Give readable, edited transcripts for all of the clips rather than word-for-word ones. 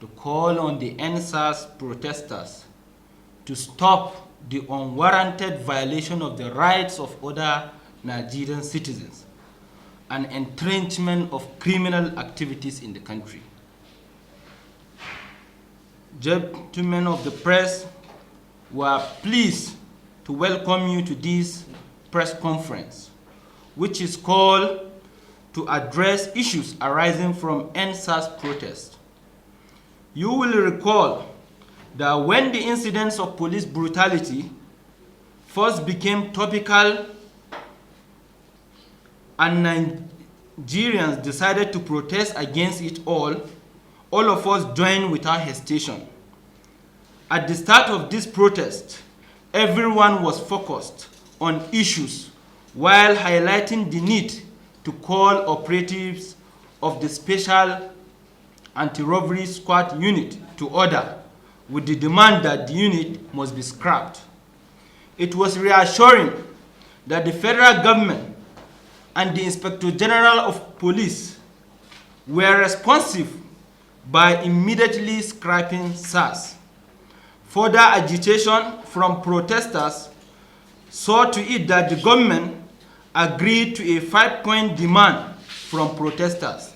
to call on the NSAS protesters to stop the unwarranted violation of the rights of other Nigerian citizens and entrenchment of criminal activities in the country. Gentlemen of the press, we are pleased to welcome you to this press conference, which is called to address issues arising from NSAS protest. You will recall that when the incidents of police brutality first became topical and Nigerians decided to protest against it all of us joined without hesitation. At the start of this protest, everyone was focused on issues while highlighting the need to call operatives of the Special Anti-Robbery Squad unit to order with the demand that the unit must be scrapped. It was reassuring that the federal government and the Inspector General of Police were responsive by immediately scrapping SARS. Further agitation from protesters saw to it that the government agreed to a 5-point demand from protesters.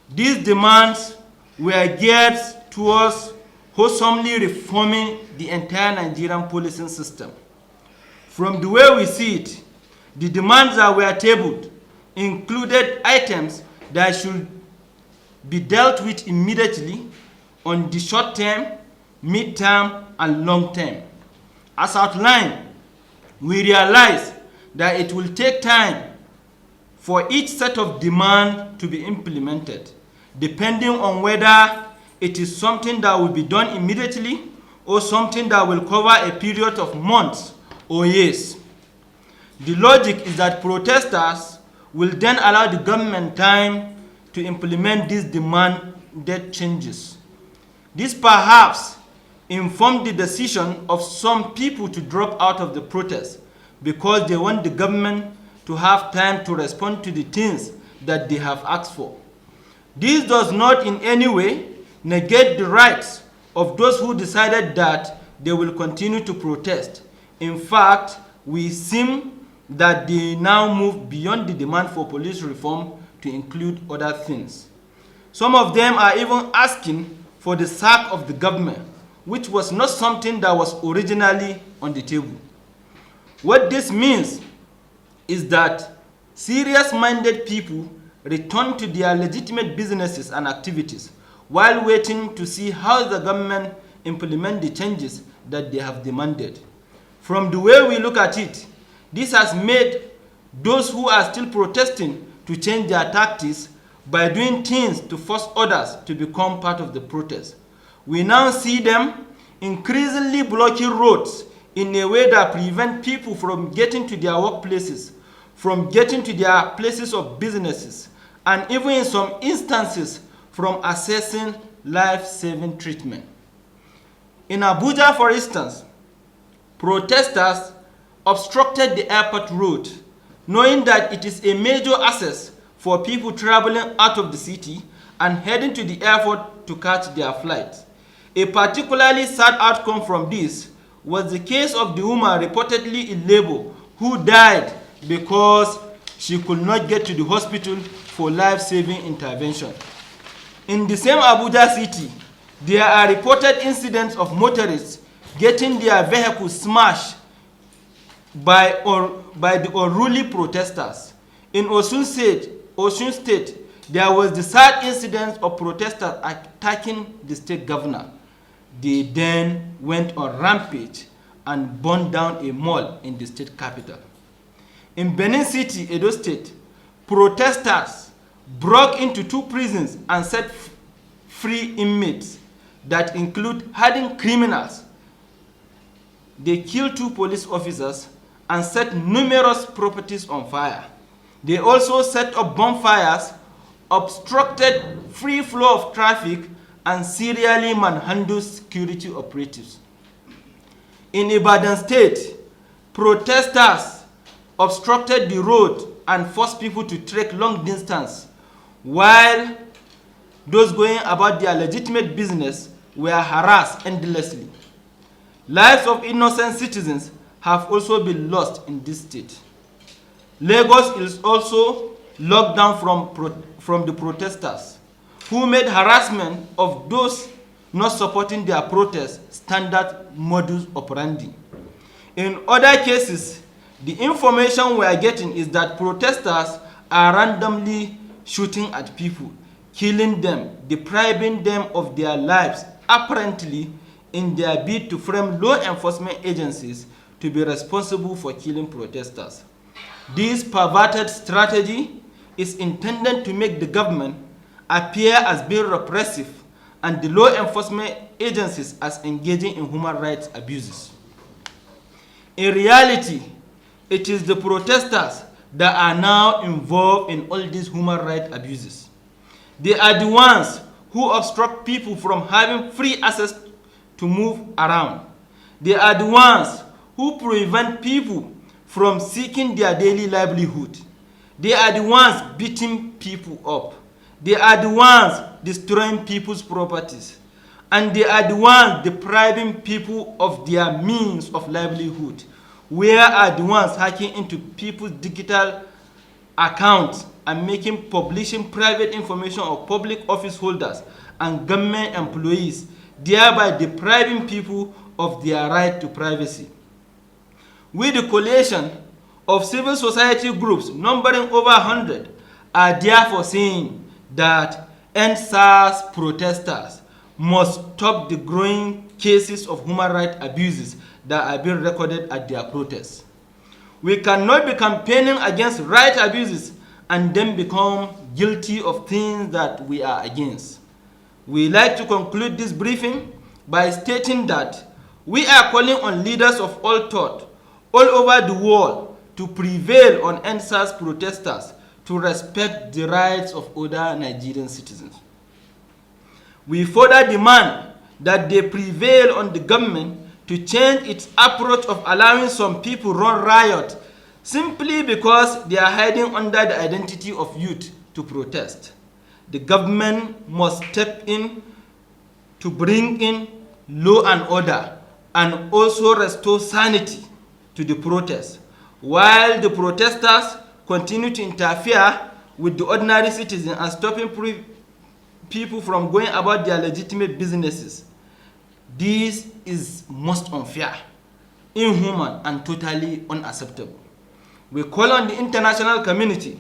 These demands were geared towards wholesomely reforming the entire Nigerian policing system. From the way we see it, the demands that were tabled included items that should be dealt with immediately on the short term, mid-term, and long term. As outlined, we realize that it will take time for each set of demand to be implemented, depending on whether it is something that will be done immediately or something that will cover a period of months or years. The logic is that protesters will then allow the government time to implement these demanded changes. This perhaps informed the decision of some people to drop out of the protest because they want the government to have time to respond to the things that they have asked for. This does not in any way negate the rights of those who decided that they will continue to protest. In fact, we seem that they now move beyond the demand for police reform to include other things. Some of them are even asking for the sack of the government, which was not something that was originally on the table. What this means is that serious-minded people return to their legitimate businesses and activities while waiting to see how the government implement the changes that they have demanded. From the way we look at it, this has made those who are still protesting to change their tactics by doing things to force others to become part of the protest. We now see them increasingly blocking roads in a way that prevents people from getting to their workplaces, from getting to their places of businesses, and even in some instances from accessing life-saving treatment. In Abuja, for instance, protesters obstructed the airport road, knowing that it is a major access for people traveling out of the city and heading to the airport to catch their flights. A particularly sad outcome from this was the case of the woman reportedly in labor who died because she could not get to the hospital for life-saving intervention. In the same Abuja city, there are reported incidents of motorists getting their vehicles smashed by the unruly protesters. In Osun State, there was the sad incident of protesters attacking the state governor. They then went on rampage and burned down a mall in the state capital. In Benin City, Edo State, protesters broke into 2 prisons and set free inmates that include hardened criminals. They killed 2 police officers and set numerous properties on fire. They also set up bonfires, obstructed free flow of traffic, and serially manhandled security operatives. In Ibadan State, protesters obstructed the road and forced people to trek long distance while those going about their legitimate business were harassed endlessly. Lives of innocent citizens have also been lost in this state. Lagos is also locked down from the protesters, who made harassment of those not supporting their protest standard modus operandi. In other cases, the information we are getting is that protesters are randomly shooting at people, killing them, depriving them of their lives, apparently in their bid to frame law enforcement agencies to be responsible for killing protesters. This perverted strategy is intended to make the government appear as being repressive and the law enforcement agencies as engaging in human rights abuses. In reality, it is the protesters that are now involved in all these human rights abuses. They are the ones who obstruct people from having free access to move around. They are the ones who prevent people from seeking their daily livelihood. They are the ones beating people up. They are the ones destroying people's properties. And they are the ones depriving people of their means of livelihood. Where are the ones hacking into people's digital accounts and publishing private information of public office holders and government employees, thereby depriving people of their right to privacy. With the coalition of civil society groups numbering over 100 are therefore saying that NSAS protesters must stop the growing cases of human rights abuses that are being recorded at their protests. We cannot be campaigning against right abuses and then become guilty of things that we are against. We like to conclude this briefing by stating that we are calling on leaders of all thought all over the world to prevail on NSAS protesters to respect the rights of other Nigerian citizens. We further demand that they prevail on the government to change its approach of allowing some people run riot simply because they are hiding under the identity of youth to protest. The government must step in to bring in law and order and also restore sanity to the protests, while the protesters continue to interfere with the ordinary citizen and stopping people from going about their legitimate businesses. This is most unfair, inhuman, and totally unacceptable. We call on the international community,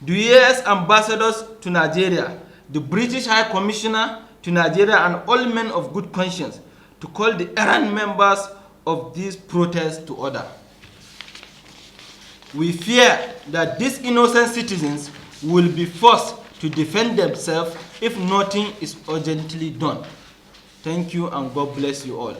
the US ambassadors to Nigeria, the British High Commissioner to Nigeria, and all men of good conscience to call the errant members of these protests to order. We fear that these innocent citizens will be forced to defend themselves if nothing is urgently done. Thank you and God bless you all.